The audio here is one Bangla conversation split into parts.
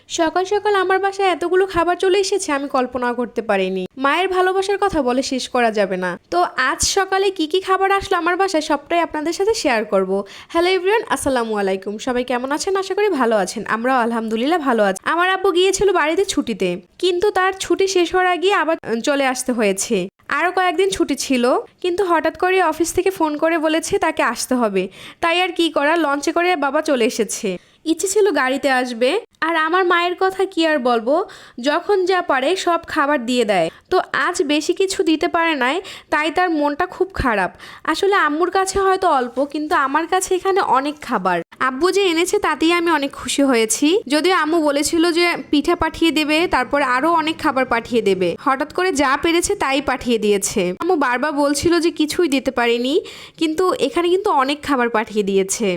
সকাল সকাল আমার বাসায় এতগুলো খাবার চলে এসেছে আমি কল্পনাও করতে পারিনি। মায়ের ভালোবাসার কথা বলে শেষ করা যাবে না। তো আজ সকালে কি কি খাবার আসলো আমার বাসায় সবটাই আপনাদের সাথে শেয়ার করব। হ্যালো এভরিওয়ান, আসসালামু আলাইকুম। সবাই কেমন আছেন? আশা করি ভালো আছেন। আমরাও আলহামদুলিল্লাহ ভালো আছি। আমার আব্বু গিয়েছিল বাড়িতে ছুটিতে, কিন্তু তার ছুটি শেষ হওয়ার আগে আবার চলে আসতে হয়েছে। আরও কয়েকদিন ছুটি ছিল, কিন্তু হঠাৎ করে অফিস থেকে ফোন করে বলেছে তাকে আসতে হবে। তাই আর কি করা, লঞ্চে করে বাবা চলে এসেছে। ইচ্ছে ছিল গাড়িতে আসবে, আর আমার মায়ের কথা কি আর বলবো, যখন যা পারে সব খাবার দিয়ে দেয়। তো আজ বেশি কিছু দিতে পারে নাই, তাই তার মনটা খুব খারাপ। আসলে আম্মুর কাছে হয়তো অল্প, কিন্তু আমার কাছে এখানে অনেক খাবার। আব্বু যে এনেছে তাতেই আমি অনেক খুশি হয়েছি। যদিও আম্মু বলেছিল যে পিঠা পাঠিয়ে দেবে, তারপর আরও অনেক খাবার পাঠিয়ে দেবে। হঠাৎ করে যা পেরেছে তাই পাঠিয়ে দিয়েছে। আম্মু বারবার বলছিল যে কিছুই দিতে পারিনি, কিন্তু এখানে কিন্তু অনেক খাবার পাঠিয়ে দিয়েছে।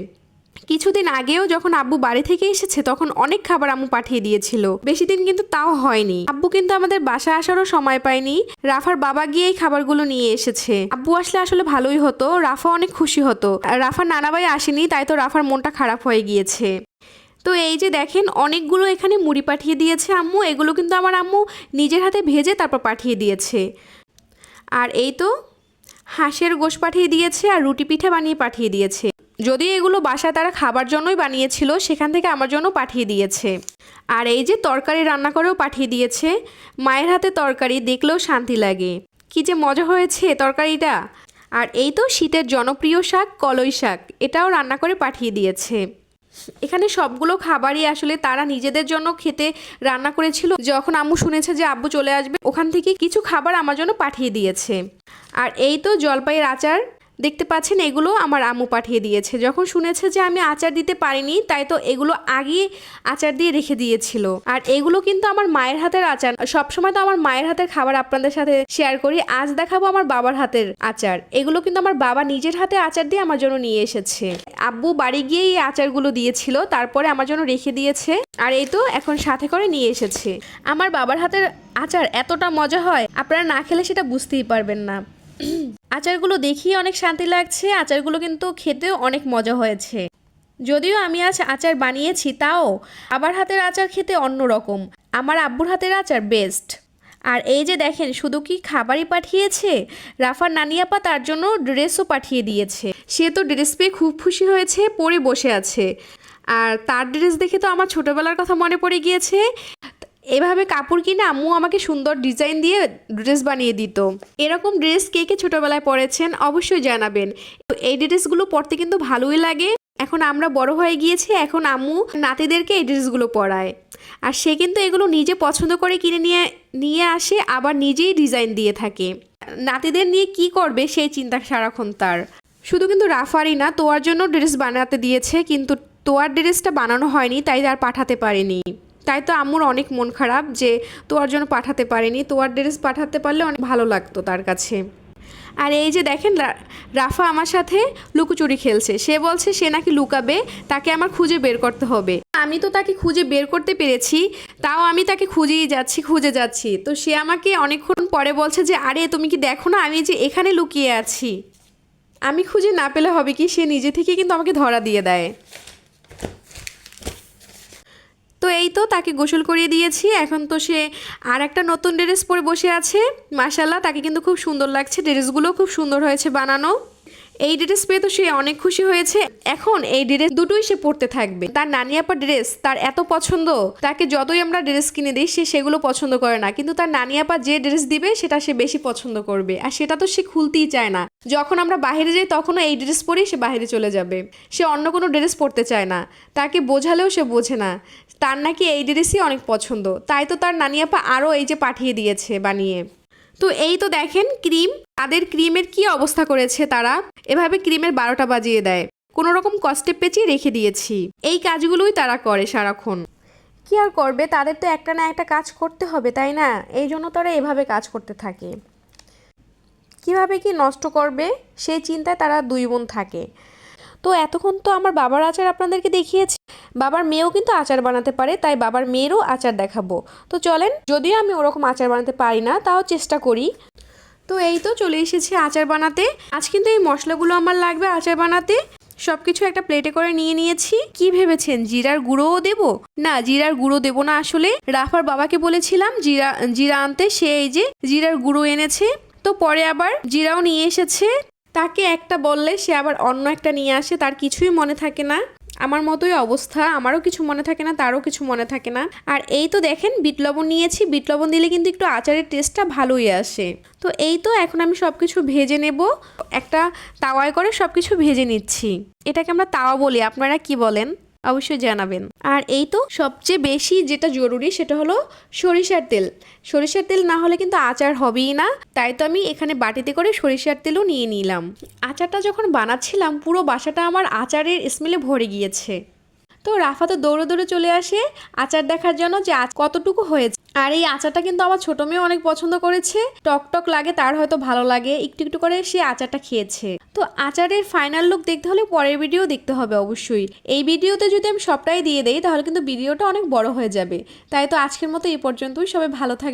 কিছুদিন আগেও যখন আব্বু বাড়ি থেকে এসেছে তখন অনেক খাবার আম্মু পাঠিয়ে দিয়েছিল। বেশি দিন কিন্তু তাও হয়নি। আব্বু কিন্তু আমাদের বাসায় আসারও সময় পায়নি। রাফার বাবা গিয়ে এই খাবারগুলো নিয়ে এসেছে। আব্বু আসলে আসলে ভালোই হতো, রাফা অনেক খুশি হতো। রাফার নানাভাই আসেনি, তাই তো রাফার মনটা খারাপ হয়ে গিয়েছে। তো এই যে দেখেন অনেকগুলো এখানে মুড়ি পাঠিয়ে দিয়েছে আম্মু। এগুলো কিন্তু আমার আম্মু নিজের হাতে ভেজে তারপর পাঠিয়ে দিয়েছে। আর এই তো হাঁসের গোশত পাঠিয়ে দিয়েছে, আর রুটি পিঠা বানিয়ে পাঠিয়ে দিয়েছে। যদিও এগুলো বাসায় তারা খাবার জন্যই বানিয়েছিল, সেখান থেকে আমার জন্য পাঠিয়ে দিয়েছে। আর এই যে তরকারি রান্না করেও পাঠিয়ে দিয়েছে। মায়ের হাতে তরকারি দেখলেও শান্তি লাগে। কি যে মজা হয়েছে তরকারিটা। আর এই তো শীতের জনপ্রিয় শাক কলই শাক, এটাও রান্না করে পাঠিয়ে দিয়েছে। এখানে সবগুলো খাবারই আসলে তারা নিজেদের জন্য খেতে রান্না করেছিল। যখন আম্মু শুনেছে যে আব্বু চলে আসবে, ওখান থেকে কিছু খাবার আমার জন্য পাঠিয়ে দিয়েছে। আর এই তো জলপাইয়ের আচার দেখতে পাচ্ছেন, এগুলো আমার আম্মু পাঠিয়ে দিয়েছে। যখন শুনেছে যে আমি আচার দিতে পারিনি, তাই তো এগুলো আগে আচার দিয়ে রেখে দিয়েছিল। আর এগুলো কিন্তু আমার মায়ের হাতের আচার। সবসময় তো আমার মায়ের হাতের খাবার আপনাদের সাথে শেয়ার করি, আজ দেখাবো আমার বাবার হাতের আচার। এগুলো কিন্তু আমার বাবা নিজের হাতে আচার দিয়ে আমার জন্য নিয়ে এসেছে। আব্বু বাড়ি গিয়ে এই আচারগুলো দিয়েছিল, তারপরে আমার জন্য রেখে দিয়েছে। আর এই তো এখন সাথে করে নিয়ে এসেছে। আমার বাবার হাতের আচার এতটা মজা হয়, আপনারা না খেলে সেটা বুঝতেই পারবেন না। আচারগুলো দেখিয়ে অনেক শান্তি লাগছে। আচারগুলো কিন্তু খেতেও অনেক মজা হয়েছে। যদিও আমি আজ আচার বানিয়েছি, তাও আবার হাতের আচার খেতে অন্যরকম। আমার আব্বুর হাতের আচার বেস্ট। আর এই যে দেখেন শুধু কি খাবারই পাঠিয়েছে, রাফার নানি আপা তার জন্য ড্রেসও পাঠিয়ে দিয়েছে। সে তো ড্রেস পেয়ে খুব খুশি হয়েছে, পরে বসে আছে। আর তার ড্রেস দেখে তো আমার ছোটোবেলার কথা মনে পড়ে গিয়েছে। এভাবে কাপড় কিনে আম্মু আমাকে সুন্দর ডিজাইন দিয়ে ড্রেস বানিয়ে দিত। এরকম ড্রেস কে কে ছোটোবেলায় পরেছেন অবশ্যই জানাবেন। এই ড্রেসগুলো পরতে কিন্তু ভালোই লাগে। এখন আমরা বড় হয়ে গিয়েছি, এখন আম্মু নাতিদেরকে এই ড্রেসগুলো পরায়। আর সে কিন্তু এগুলো নিজে পছন্দ করে কিনে নিয়ে আসে, আবার নিজেই ডিজাইন দিয়ে থাকে। নাতিদের নিয়ে কি করবে সেই চিন্তা সারাক্ষণ তার। শুধু কিন্তু রাফারই না, তোয়ার জন্য ড্রেস বানাতে দিয়েছে, কিন্তু তোয়ার ড্রেসটা বানানো হয়নি, তাই আর পাঠাতে পারেনি। তাই তো আম্মুর অনেক মন খারাপ যে তোয়ার জন্য পাঠাতে পারেনি। তোয়ার ড্রেস পাঠাতে পারলে অনেক ভালো লাগতো তার কাছে। আর এই যে দেখেন রাফা আমার সাথে লুকোচুরি খেলছে। সে বলছে সে নাকি লুকাবে, তাকে আমার খুঁজে বের করতে হবে। আমি তো তাকে খুঁজে বের করতে পেরেছি, তাও আমি তাকে খুঁজে যাচ্ছি। তো সে আমাকে অনেকক্ষণ পরে বলছে যে আরে তুমি কি দেখো না আমি যে এখানে লুকিয়ে আছি। আমি খুঁজে না পেলে হবে কি, সে নিজে থেকে কিন্তু আমাকে ধরা দিয়ে দেয়। তো এই তো তাকে গোসল করিয়ে দিয়েছি। এখন তো সে আর একটা নতুন ড্রেস পরে বসে আছে। মাশাআল্লাহ, তাকে কিন্তু খুব সুন্দর লাগছে। ড্রেসগুলো খুব সুন্দর হয়েছে বানানো। এই ড্রেস পেয়ে তো সে অনেক খুশি হয়েছে। এখন এই ড্রেস দুটোই সে পরতে থাকবে। তার নানি আপার ড্রেস তার এত পছন্দ, তাকে যতই আমরা ড্রেস কিনে দিই সে সেগুলো পছন্দ করে না, কিন্তু তার নানি আপা যে ড্রেস দিবে সেটা সে বেশি পছন্দ করবে। আর সেটা তো সে খুলতেই চায় না। যখন আমরা বাইরে যাই তখনও এই ড্রেস পরেই সে বাইরে চলে যাবে। সে অন্য কোনো ড্রেস পরতে চায় না। তাকে বোঝালেও সে বোঝে না। তার নাকি এই ড্রেসই অনেক পছন্দ, তাই তো তার নানি আপা আরও এই যে পাঠিয়ে দিয়েছে বানিয়ে। তো এই তো দেখেন ক্রিম, তাদের ক্রিমের কি অবস্থা করেছে তারা। এভাবে ক্রিমের 12টা বাজিয়ে দেয়। কোনো রকম কষ্টে পেঁচিয়ে রেখে দিয়েছি। এই কাজগুলোই তারা করে সারাক্ষণ। কি আর করবে, তাদের তো একটা না একটা কাজ করতে হবে, তাই না? এই জন্য তারা এভাবে কাজ করতে থাকে। কিভাবে কি নষ্ট করবে সেই চিন্তায় তারা দুই বোন থাকে। তো এতক্ষণ তো আমার বাবার আচার আপনাদেরকে দেখিয়েছি। বাবার মেয়েও কিন্তু আচার বানাতে পারে, তাই বাবার মেয়েরও আচার দেখাবো। তো চলেন, যদিও আমি ওরকম আচার বানাতে পারি না, তাও চেষ্টা করি। তো এই তো চলে এসেছি আচার বানাতে। আজ কিন্তু এই মশলাগুলো আমার লাগবে আচার বানাতে। সবকিছু একটা প্লেটে করে নিয়ে নিয়েছি। কি ভেবেছেন জিরার গুঁড়োও দেব? না, জিরার গুঁড়ো দেব না। আসলে রাফার বাবাকে বলেছিলাম জিরা আনতে, সে এই যে জিরার গুঁড়ো এনেছে। তো পরে আবার জিরাও নিয়ে এসেছে। তাকে একটা বললে সে আবার অন্য একটা নিয়ে আসে, তার কিছুই মনে থাকে না। আমার মতোই অবস্থা, আমারও কিছু মনে থাকে না, তারও কিছু মনে থাকে না। আর এই তো দেখেন বিট লবণ নিয়েছি, বিট লবণ দিলে কিন্তু একটু আচারের টেস্টটা ভালোই আসে। তো এই তো এখন আমি সব কিছু ভেজে নেব, একটা তাওয়ায় করে সব কিছু ভেজে নিচ্ছি। এটাকে আমরা তাওয়া বলি, আপনারা কি বলেন অবশ্যই জানাবেন। আর এই তো সবচেয়ে বেশি যেটা জরুরি সেটা হলো সরিষার তেল। সরিষার তেল না হলে কিন্তু আচার হবেই না, তাই তো আমি এখানে বাটিতে করে সরিষার তেলও নিয়ে নিলাম। আচারটা যখন বানাচ্ছিলাম পুরো বাসাটা আমার আচারের স্মেলে ভরে গিয়েছে। তো রাফা তো দৌড়ে দৌড়ে চলে আসে আচার দেখার জন্য যে কতটুকু হয়েছে। আর এই আচারটা কিন্তু আমার ছোট মেয়ে অনেক পছন্দ করেছে, টক টক লাগে, তার হয়তো ভালো লাগে, একটু একটু করে সে আচারটা খেয়েছে। তো আচারের ফাইনাল লুক দেখতে হলে পরের ভিডিও দেখতে হবে অবশ্যই। এই ভিডিওতে যদি আমি সবটাই দিয়ে দেই তাহলে কিন্তু ভিডিওটা অনেক বড় হয়ে যাবে। তাই তো আজকের মতো এই পর্যন্তই, সবাই ভালো থাকবে।